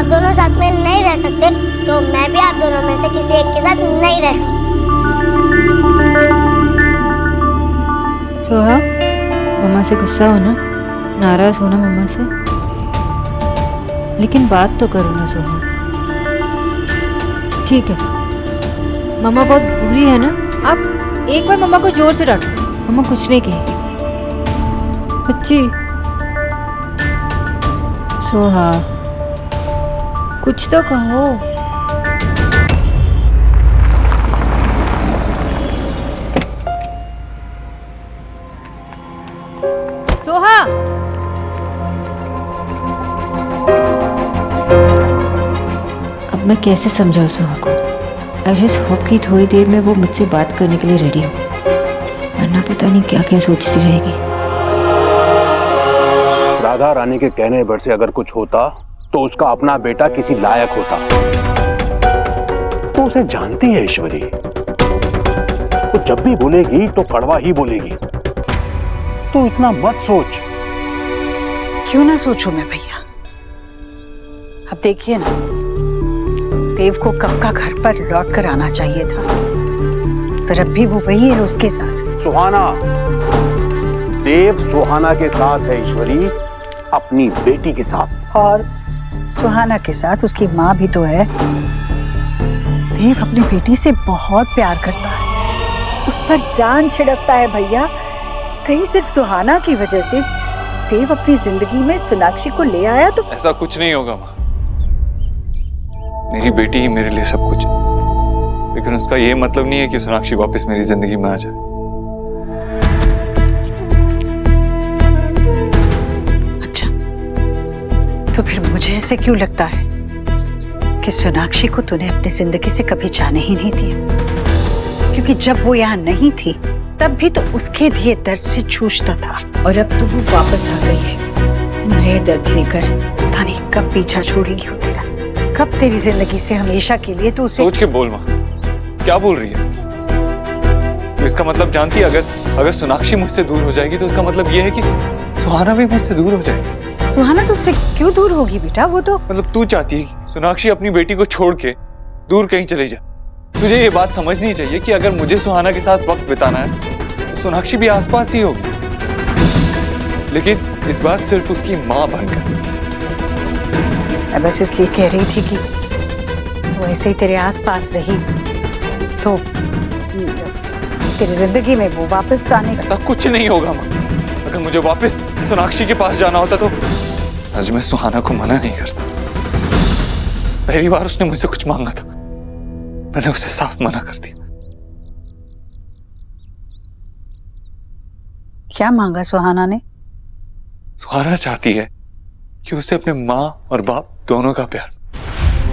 आप दोनों साथ में नहीं रह सकते तो मैं भी आप दोनों में से किसी एक के साथ नहीं रह सकती। सोहा, मम्मा से गुस्सा हो ना, नाराज हो ना मम्मा से, लेकिन बात तो करो ना सोहा। ठीक है, मम्मा बहुत बुरी है ना, आप एक बार मम्मा को जोर से डांटो, मम्मा कुछ नहीं कहेगी। बच्ची सोहा, कुछ तो कहो। सोहा, अब मैं कैसे समझाऊं सोहा को? आई जस्ट होप कि थोड़ी देर में वो मुझसे बात करने के लिए रेडी हो, वरना पता नहीं क्या क्या सोचती रहेगी। राधा रानी के कहने भर से अगर कुछ होता तो उसका अपना बेटा किसी लायक होता। तो उसे जानती है ईश्वरी, तो जब भी बोलेगी तो कड़वा ही बोलेगी। तो इतना मत सोच। क्यों ना सोचूं मैं भैया? अब देखिए ना, देव को कब का घर पर लौट कर आना चाहिए था, पर अब भी वो वही है उसके साथ। सुहाना, देव सुहाना के साथ है ईश्वरी, अपनी बेटी के साथ। और सुहाना के साथ उसकी माँ भी तो है। देव अपनी बेटी से बहुत प्यार करता है, उस पर जान छिड़कता है भैया। कहीं सिर्फ सुहाना की वजह से देव अपनी जिंदगी में सोनाक्षी को ले आया तो? ऐसा कुछ नहीं होगा माँ, मेरी बेटी ही मेरे लिए सब कुछ है, लेकिन उसका ये मतलब नहीं है कि सोनाक्षी वापस मेरी जिंदगी में आ जाए। अच्छा, तो फिर मुझे ऐसे क्यों लगता है कि सोनाक्षी को तूने अपनी जिंदगी से कभी जाने ही नहीं दिया? क्योंकि जब वो यहाँ नहीं थी तब भी तो उसके दिए दर्द से जूझता था, और अब तो वो वापस आ गई है नए दर्द लेकर। पता नहीं कब पीछा छोड़ेगी वो तेरा, कब तेरी जिंदगी से हमेशा के लिए तू उसे। सोच के बोल माँ, क्या बोल रही है तो? इसका मतलब जानती है, अगर सोनाक्षी मुझसे दूर हो जाएगी तो इसका मतलब ये है कि सुहाना भी मुझसे दूर हो जाएगी। सुहाना तुझसे क्यों दूर होगी बेटा? वो तो मतलब तू चाहती है कि सोनाक्षी अपनी बेटी को छोड़ के दूर कहीं चली जाए। तुझे ये बात समझनी चाहिए कि अगर मुझे सुहाना के साथ वक्त बिताना है तो सोनाक्षी भी आसपास ही होगी, लेकिन इस बार सिर्फ उसकी माँ बनकर। मैं बस इसलिए कह रही थी कि वो ऐसे ही तेरे आसपास रही तो तेरी जिंदगी में वो वापस आने। ऐसा कुछ नहीं होगा माँ, अगर मुझे वापस सोनाक्षी के पास जाना होता तो आज मैं सुहाना को मना नहीं करता। पहली बार उसने मुझसे कुछ मांगा था, मैंने उसे साफ मना कर दिया। क्या मांगा सुहाना ने? सुहाना चाहती है कि उसे अपने माँ और बाप दोनों का प्यार,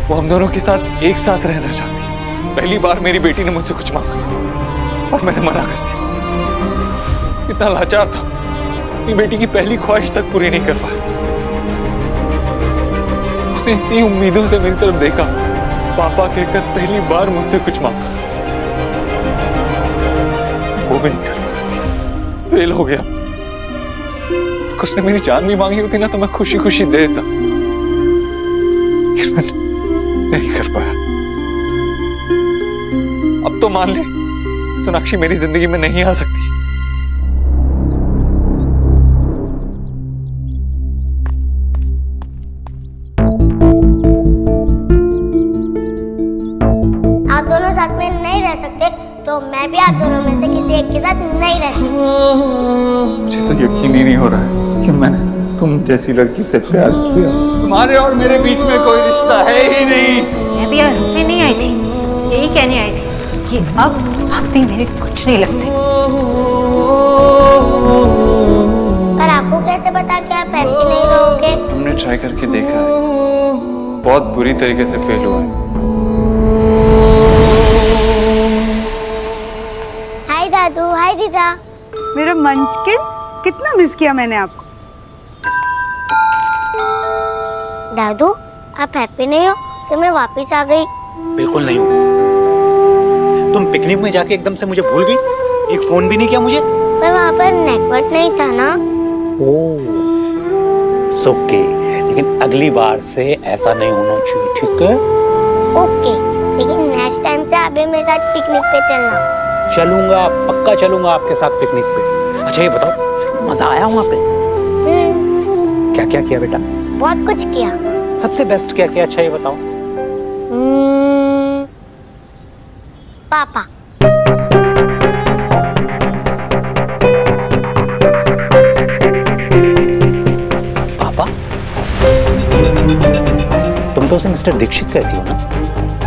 वो हम दोनों के साथ एक साथ रहना चाहती है। पहली बार मेरी बेटी ने मुझसे कुछ मांगा और मैंने मना कर दिया। इतना लाचार था, अपनी बेटी की पहली ख्वाहिश तक पूरी नहीं कर पाया। उसने इतनी उम्मीदों से मेरी तरफ देखा, पापा कहकर पहली बार मुझसे कुछ मांगा, वो भी नहीं कर पाया, फेल हो गया। उसने मेरी जान भी मांगी होती ना तो मैं खुशी खुशी दे देता, लेकिन मैं नहीं कर पाया। अब तो मान ले, सोनाक्षी मेरी जिंदगी में नहीं आ सकती। आप दोनों साथ में नहीं रह सकते तो मैं भी आप दोनों में से किसी एक के साथ नहीं रह सकती। मुझे तो यकीन ही नहीं हो रहा है कि मैंने तुम जैसी लड़की से प्यार किया। तुम्हारे और मेरे बीच में कोई रिश्ता है ही नहीं। मैं भी मैं नहीं आई थी, यही कहने आई थी कि अब भी मेरे कुछ नहीं लगते। पर आपको कैसे पता कि आप हैप्पी नहीं रहोगे? हमने ट्राई करके देखा है, बहुत बुरी तरीके से फेल हुआ है। हाय दादू, हाय दीदा। मेरा मंचकिन, कितना मिस किया मैंने आपको। दादू, आप हैप्पी नहीं हो तो मैं वापस आ गई? बिल्कुल नहीं हूँ। तुम पिकनिक में जाके एकदम से मुझे भूल गई, एक फोन भी नहीं किया मुझे। पर वहाँ पर नेटवर्क नहीं था ना। ओह, इट्स ओके, लेकिन अगली बार से ऐसा नहीं होना चाहिए, ठीक है? ओके, लेकिन नेक्स्ट टाइम से अभी मेरे साथ पिकनिक पे चलना। चलूंगा, पक्का चलूंगा आपके साथ पिकनिक पे। अच्छा ये बताओ, मजा आया वहाँ पे? क्या क्या किया बेटा? बहुत कुछ किया। सबसे बेस्ट क्या किया, अच्छा ये बताओ। पापा। पापा? तुम तो उसे मिस्टर दीक्षित कहती हो ना?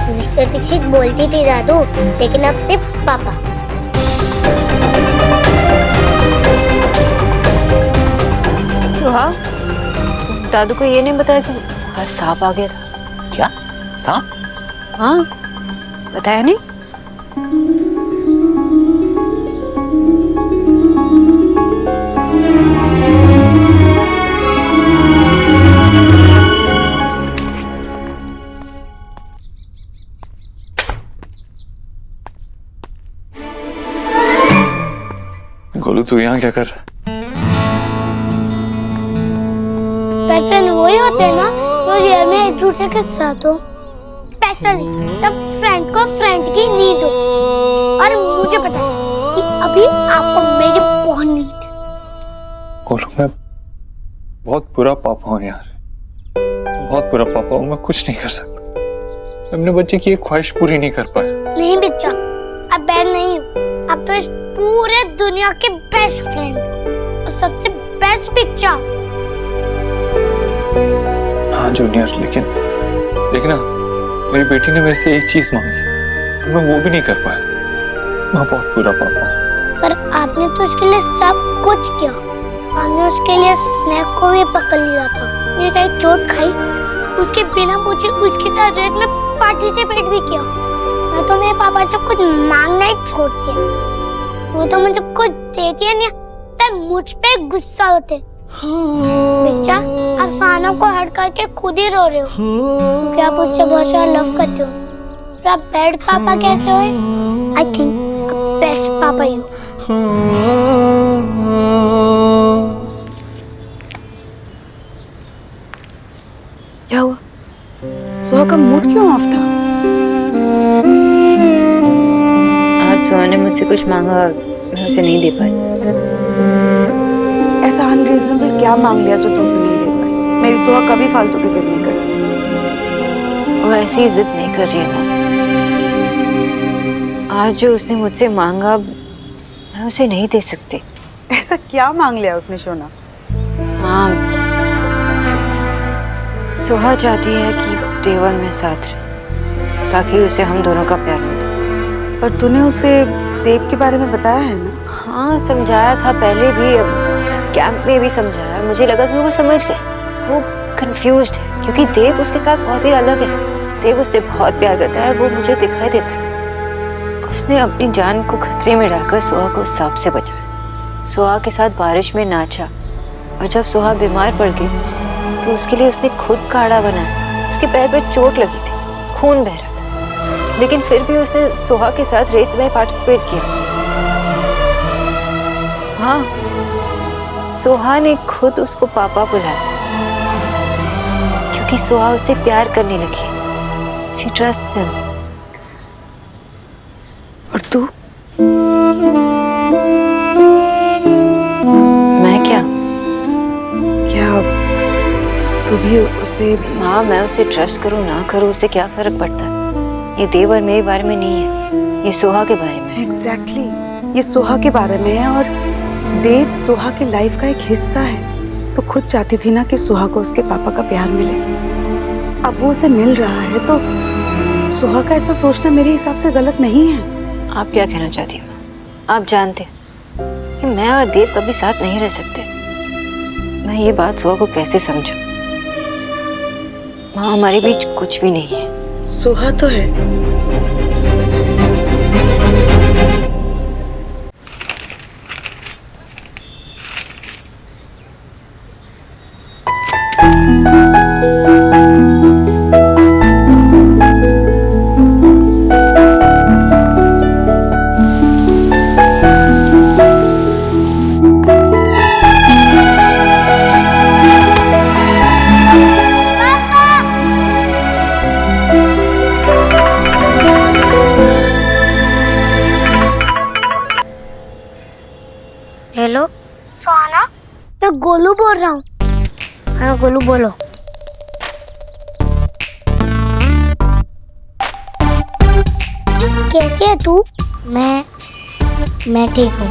मिस्टर दीक्षित बोलती थी दादू, लेकिन अब सिर्फ पापा। सुहा, दादू को ये नहीं बताया कि सांप आ गया था? क्या सांप? हाँ, बताया नहीं? गोलू तू यहाँ क्या कर रहा है? फ्रेंड वही होते हैं ना जो रियल में एक दूसरे के साथ हो, स्पेशली तब फ्रेंड को फ्रेंड की नीड हो। और मुझे पता है कि अभी आपको मेरी बहुत नीड है। गोलू मैं बहुत बुरा पापा हूँ यार, बहुत बुरा पापा हूँ। मैं कुछ नहीं कर सकता, अपने बच्चे की एक ख्वाहिश पूरी नहीं कर पाया। नहीं बच्चा, अब बैड नहीं हो। अब तो इस पूरे दुनिया के बेस्ट फ्रेंड हो और सबसे बेस्ट बच्चा। हाँ जूनियर, लेकिन देखना मेरी बेटी ने मेरे से एक चीज मांगी, मैं वो भी नहीं कर पाया। मैं बहुत बुरा पापा हूँ। पर आपने तो उसके लिए सब कुछ किया। आपने उसके लिए स्नेक को भी पकड़ लिया था, ये चाहे चोट खाई, उसके बिना पूछे उसके साथ रेत में पार्टिसिपेट भी किया। मैं तो मेरे पापा से कुछ मांगना ही छोड़ दिया। वो तो मुझे कुछ देती है नहीं, तब मुझ पे गुस्सा होते। बच्चा, आप सानव को हट करके खुद ही रो रहे हो क्योंकि आप उससे बहुत सारा लव करते हो। तो आप बैड पापा कैसे हो? आई थिंक बेस्ट पापा ही हो। क्या हुआ? सुहा का मूड क्यों ऑफ था? आज सुहा ने मुझसे कुछ मांगा, मैं उसे नहीं दे पाई। ऐसा अनरीजनेबल क्या मांग लिया जो तुमसे नहीं दे पाई? मेरी सुहा कभी फालतू की जिद नहीं करती। वो ऐसी जिद नहीं कर रही है माँ। आज जो उसने मुझसे मांगा मैं उसे नहीं दे सकती। ऐसा क्या मांग लिया उसने शोना? हाँ, सुहा चाहती है कि देवर में साथ रहे ताकि उसे हम दोनों का प्यार मिले। पर तूने उसे देव के बारे में बताया है ना? हाँ समझाया था पहले भी, कैंप में भी समझाया। मुझे लगा कि वो समझ गए। वो कंफ्यूज्ड है क्योंकि देव उसके साथ बहुत ही अलग है। देव उससे बहुत प्यार करता है, वो मुझे दिखाई देता है। उसने अपनी जान को खतरे में डालकर सुहा को सांप से बचाया। सुहा के साथ बारिश में नाचा और जब सुहा बीमार पड़ गई तो उसके लिए उसने खुद काढ़ा बनाया। उसके पैर पर चोट लगी थी, खून बह रहा था, लेकिन फिर भी उसने सुहा के साथ रेस में पार्टिसिपेट किया। हाँ, सुहा ने खुद उसको पापा बुलाया क्योंकि सुहा उसे प्यार करने लगी। She trusts him. और तू? मैं क्या तू भी उसे? माँ, मैं उसे ट्रस्ट करूँ ना करूँ उससे क्या फर्क पड़ता है? ये देव और मेरे बारे में नहीं है, ये सुहा के बारे में। एग्जैक्टली, ये सुहा के बारे में है और देव सुहा के लाइफ का एक हिस्सा है। तो खुद चाहती थी ना कि सुहा को उसके पापा का प्यार मिले। अब वो उसे मिल रहा है तो सुहा का ऐसा सोचना मेरे हिसाब से गलत नहीं है। आप क्या कहना चाहती हैं? आप जानते हैं कि मैं और देव कभी साथ नहीं रह सकते। मैं ये बात सुहा को कैसे समझूं? माँ, हमारे बीच कुछ भी नहीं है। सुहा तो है। बोल रहा हूँ। हाँ गोलू बोलो। कैसी है तू? मैं ठीक हूँ।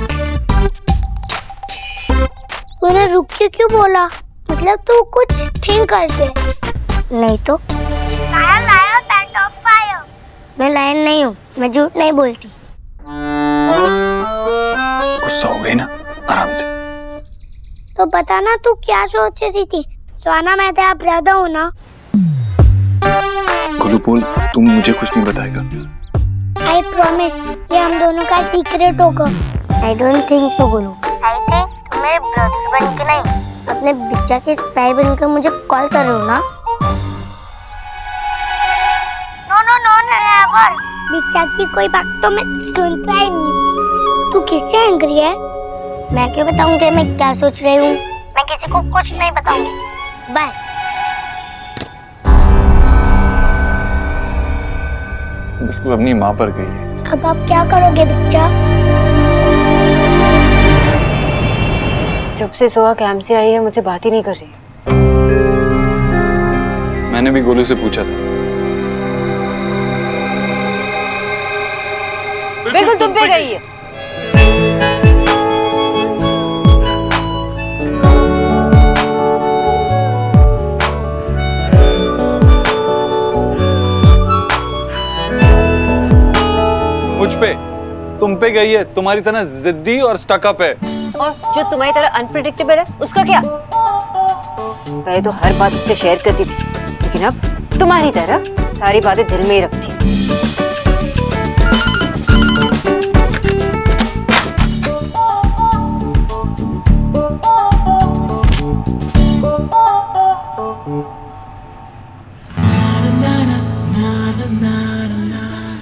तूने रुक के क्यों बोला? मतलब तू कुछ थिंक करते? नहीं तो। लाया पैंट ऑफ फायर। मैं लायन नहीं हूँ, मैं झूठ नहीं बोलती। गुस्सा हो गई ना, आराम से। तो बता ना तू क्या सोच रही थी? स्वाना मैं तेरा ब्रदर हूँ ना। गोलू बोल, तुम मुझे कुछ नहीं बताएगा। आई प्रॉमिस, ये हम दोनों का सीक्रेट होगा। I don't think so Golu. ऐसे तुम मेरे ब्रदर बन के नहीं, अपने बिच्चा के स्पाई बनकर मुझे कॉल कर रहे हो ना? No never. बिच्चा की कोई बात तो मैं सुनता ही नहीं। तू किससे एंग्री है? मैं क्या बताऊंगी मैं क्या सोच रही हूँ? मैं किसी को कुछ नहीं बताऊंगी। बाय। बिल्कुल अपनी माँ पर गई है। अब आप क्या करोगे बिच्चा? जब से सोहा कैंप से आई है मुझसे बात ही नहीं कर रही। मैंने भी गोलू से पूछा था। बिल्कुल तुम पे गई है। मुझ पे, तुम पे गई है। तुम्हारी तरह जिद्दी और स्टकअप है। और जो तुम्हारी तरह अनप्रेडिक्टेबल है उसका क्या? पहले तो हर बात उससे शेयर करती थी, लेकिन अब तुम्हारी तरह सारी बातें दिल में ही रखती।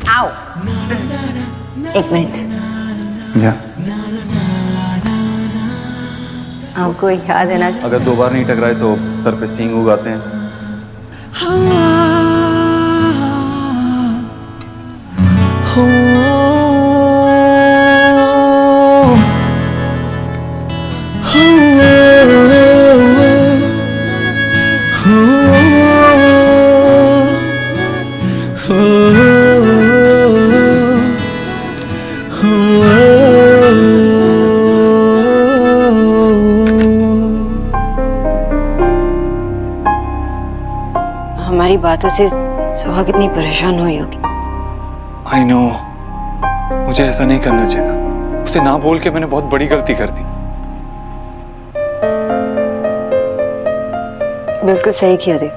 आओ, एक मिनट। या आपको याद है ना? अगर 2 बार नहीं टकराए तो सर पे सींग उगाते हैं। हमारी बातों से सोहा कितनी परेशान हुई होगी। आई नो, मुझे ऐसा नहीं करना चाहिए था। उसे ना बोल के मैंने बहुत बड़ी गलती कर दी। बिल्कुल सही किया दे।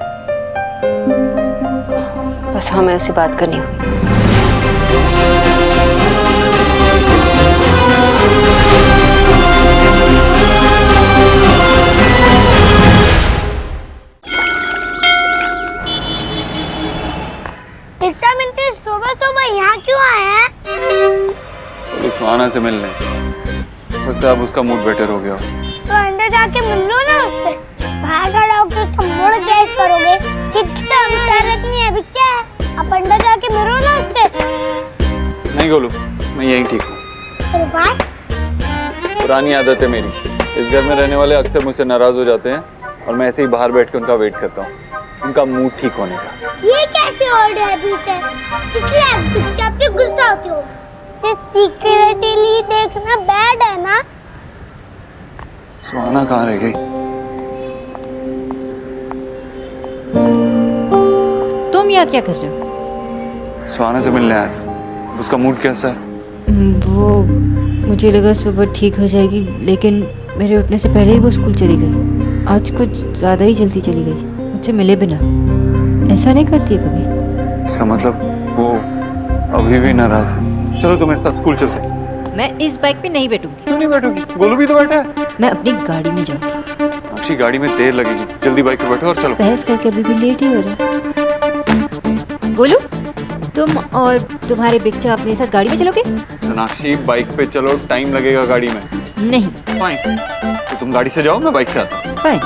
बस हमें उससे बात करनी होगी। सुबह यहाँ क्यों आए हैं? सुहाना से मिलने। लगता है अब उसका मूड बेटर हो गया। तो अंदर जाके मिल लो ना उससे। बाहर खड़ा होकर उसका मूड कैसे करोगे? कितना शरारत नहीं है बिच्चा। आप अंदर जाके मिलो ना उससे। नहीं गोलू, मैं यहीं ठीक हूँ। अरे वाह, पुरानी आदत है मेरी। इस घर में रहने वाले अक्सर मुझसे नाराज हो जाते हैं और मैं ऐसे ही बाहर बैठ के उनका वेट करता हूँ, उनका मूड ठीक होने का। ये कैसी ओल्ड हैबिट है? इसलिए बिच्चा आपसे गुस्सा होती हो। ये सीक्रेटली देखना बैड है ना? सुहाना कहाँ रह गई? तुम यहाँ क्या कर रहे हो? सुहाना से मिलने आया था। उसका मूड कैसा है? वो मुझे लगा सुबह ठीक हो जाएगी, लेकिन मेरे उठने से पहले ही वो स्कूल चली गई। आज कुछ ज्यादा ही जल्दी चली गई, मुझसे मिले बिना। ऐसा नहीं करती है कभी। इसका मतलब वो अभी भी नाराज है। चलो तो मेरे साथ स्कूल चलते हैं। मैं इस बाइक पे नहीं बैठूंगी। क्यों नहीं बैठोगी? गोलू भी तो बैठा है। मैं अपनी गाड़ी में जाऊंगी। अच्छी गाड़ी में देर लगेगी, जल्दी बाइक पे बैठो और चलो। बहस करके अभी भी लेट ही हो रहा है। गोलू, तुम और तुम्हारे बिच्चा मेरे साथ गाड़ी में चलोगे? सोनाक्षी, बाइक पे चलो, टाइम लगेगा गाड़ी में। नहीं। फाइन, तो तुम गाड़ी से जाओ, मैं बाइक से आता हूँ। फाइन।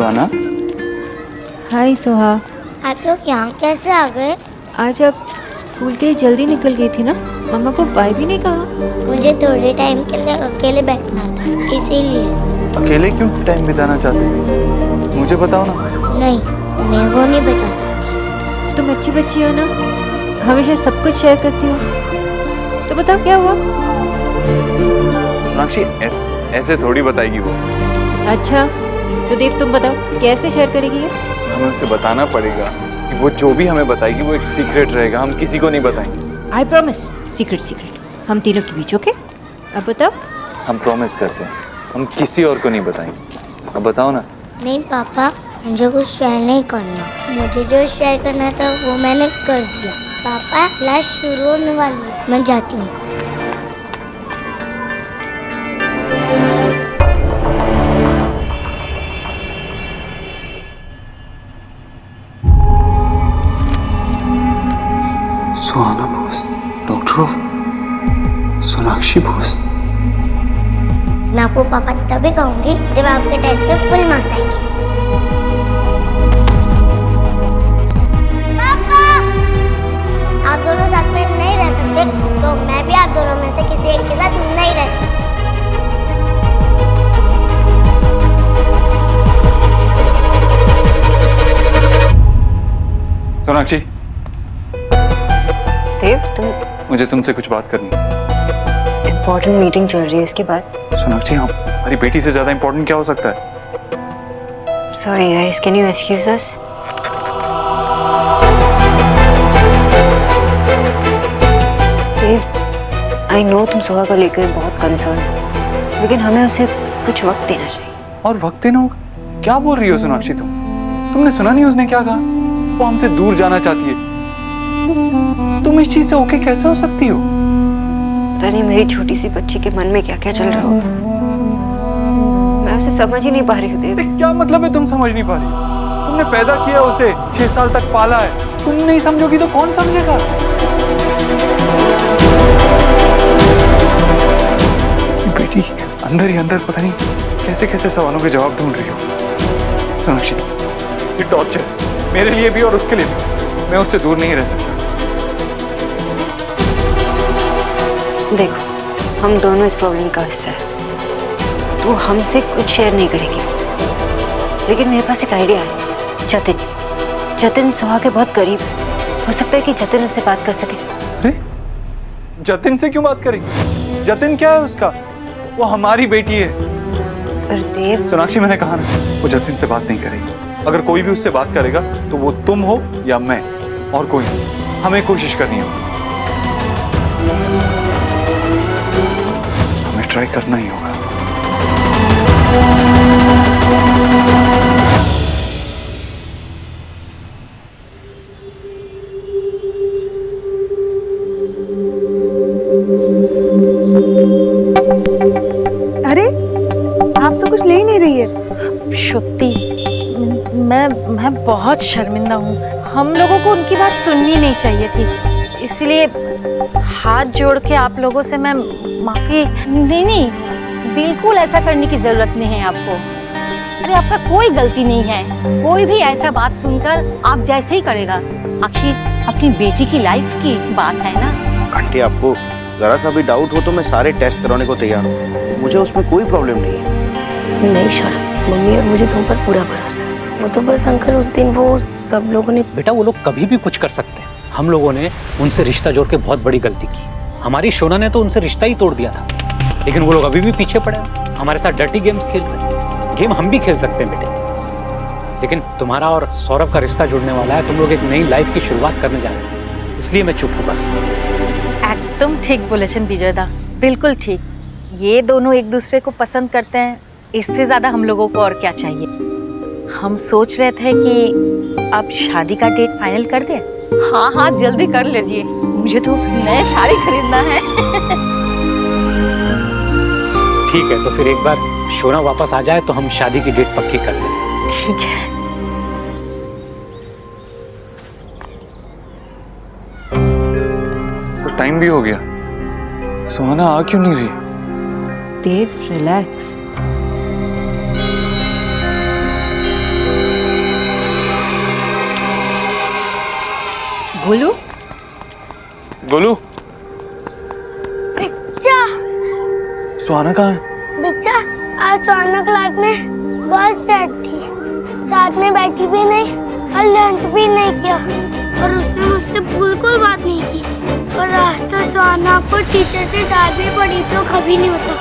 सुहाना। हाय सोहा। आप लोग यहाँ कैसे आ गए? आज आप स्कूल के लिए जल्दी निकल गई थी ना, मम्मा को बाय भी नहीं कहा। मुझे थोड़े टाइम के लिए अकेले बैठना था, इसीलिए। अकेले क्यों टाइम बिताना चाहती थी? मुझे बताओ ना। नहीं, मैं वो नहीं बता सकती। तुम अच्छी बच्ची हो ना, हमेशा सब कुछ शेयर करती हो। तो बताओ क्या हुआ? सोनाक्षी ऐसे थोड़ी बताएगी वो। अच्छा तो देव तुम बताओ कैसे शेयर करेगी ये? हमें उसे बताना पड़ेगा कि वो जो भी हमें बताएगी वो एक सीक्रेट रहेगा, हम किसी को नहीं बताएंगे। आई प्रॉमिस, सीक्रेट हम तीनों के बीच। ओके अब बताओ। हम प्रॉमिस करते हैं, हम किसी और को नहीं बताएंगे। अब बताओ ना। नहीं पापा, मुझे कुछ शेयर नहीं करना। मुझे जो शेयर करना था वो मैंने कर दिया। पापा क्लास शुरू होने वाली है, मैं जाती हूँ। सुहाना बोस, डॉक्टर ऑफ सोनाक्षी बोस। मैं आपको पापा तभी कहूँगी जब आपके टेस्ट में फुल मार्क्स आएंगे। पापा, आप दोनों साथ में नहीं रह सकते, तो मैं भी आप दोनों में से किसी एक के साथ नहीं रह सकती। सोनाक्षी, देव तुम, मुझे तुमसे कुछ बात करनी है। इम्पोर्टेंट मीटिंग चल रही है, इसके बाद। सोनाक्षी, हमारी बेटी से ज्यादा इम्पोर्टेंट क्या हो सकता है? Sorry guys, can you excuse us? Dev, I know तुम सोहा को लेकर बहुत कंसर्न हो, लेकिन हमें उसे कुछ वक्त देना चाहिए। और वक्त देना होगा? क्या बोल रही हो सोनाक्षी तुमने सुना नहीं उसने क्या कहा? वो हमसे दूर जाना चाहती है। तुम इस चीज से ओके कैसे हो सकती हो? पता नहीं मेरी छोटी सी बच्ची के मन में क्या क्या चल रहा होगा। मैं उसे समझ ही नहीं पा रही हूँ देव। क्या मतलब है तुम समझ नहीं पा रही हो? तुमने पैदा किया उसे, 6 साल तक पाला है। तुम नहीं समझोगी तो कौन समझेगा? बेटी अंदर ही अंदर पता नहीं कैसे कैसे सवालों के जवाब ढूंढ रही हो। सोनाक्षी, ये टॉर्चर मेरे लिए भी और उसके लिए भी। मैं उससे दूर नहीं रह सकता। देखो, हम दोनों इस प्रॉब्लम का हिस्सा है। तू हमसे कुछ शेयर नहीं करेगी, लेकिन मेरे पास एक आइडिया है। जतिन सोहा के बहुत करीब है। हो सकता है कि जतिन उससे बात कर सके। अरे जतिन से क्यों बात करेगी? जतिन क्या है उसका? वो हमारी बेटी है। पर देव, सोनाक्षी, मैंने कहा ना, वो जतिन से बात नहीं करेगी। अगर कोई भी उससे बात करेगा तो वो तुम हो या मैं, और कोई नहीं। हमें कोशिश करनी होगी, हमें ट्राई करना ही होगा। अरे आप तो कुछ ले ही नहीं रही है। शुक्ति, मैं बहुत शर्मिंदा हूँ। हम लोगों को उनकी बात सुननी नहीं चाहिए थी, इसलिए हाथ जोड़ के आप लोगों से मैं माफी। नहीं, बिल्कुल ऐसा करने की जरूरत नहीं है आपको। अरे आपका कोई गलती नहीं है। कोई भी ऐसा बात सुनकर आप जैसे ही करेगा। आखिर अपनी बेटी की लाइफ की बात है ना। आंटी, आपको जरा सा भी डाउट हो तो मैं सारे टेस्ट कराने को तैयार हूँ। मुझे उसमें कोई प्रॉब्लम नहीं है। नहीं शौरभ, मम्मी और मुझे तुम पर पूरा भरोसा है। वो तो बस अंकल उस दिन वो सब लोगों ने। बेटा, वो लोग कभी भी कुछ कर सकते हैं। हम लोगों ने उनसे रिश्ता जोड़ के बहुत बड़ी गलती की। हमारी शोना ने तो उनसे रिश्ता ही तोड़ दिया था, लेकिन वो लोग अभी भी पीछे पड़े हैं। हमारे साथ डर्टी गेम्स खेल रहे हैं। गेम हम भी खेल सकते हैं बेटे, लेकिन तुम्हारा और सौरभ का रिश्ता जुड़ने वाला है। तुम लोग एक नई लाइफ की शुरुआत करने जा रहे हैं, इसलिए मैं चुप हूँ बस। एकदम ठीक बोले विजयदा, बिल्कुल ठीक। ये दोनों एक दूसरे को पसंद करते हैं, इससे ज्यादा हम लोगों को और क्या चाहिए। हम सोच रहे थे कि अब शादी का डेट फाइनल कर दें। हाँ, जल्दी कर लीजिए। मुझे तो नया साड़ी खरीदना है। ठीक है, तो फिर एक बार शोना वापस आ जाए तो हम शादी की डेट पक्की कर दें। ठीक है। तो टाइम भी हो गया। सुहाना आ क्यों नहीं रही? देव रिलैक्स। गोलू गोलू, बिच्चा सुहाना कहाँ है? बिच्चा आज सुहाना क्लास में बहुत सैड थी, साथ में बैठी भी नहीं और लंच भी नहीं किया और उसने मुझसे बिल्कुल बात नहीं की और आज तो सुहाना को टीचर से डांट भी पड़ी तो कभी नहीं होता।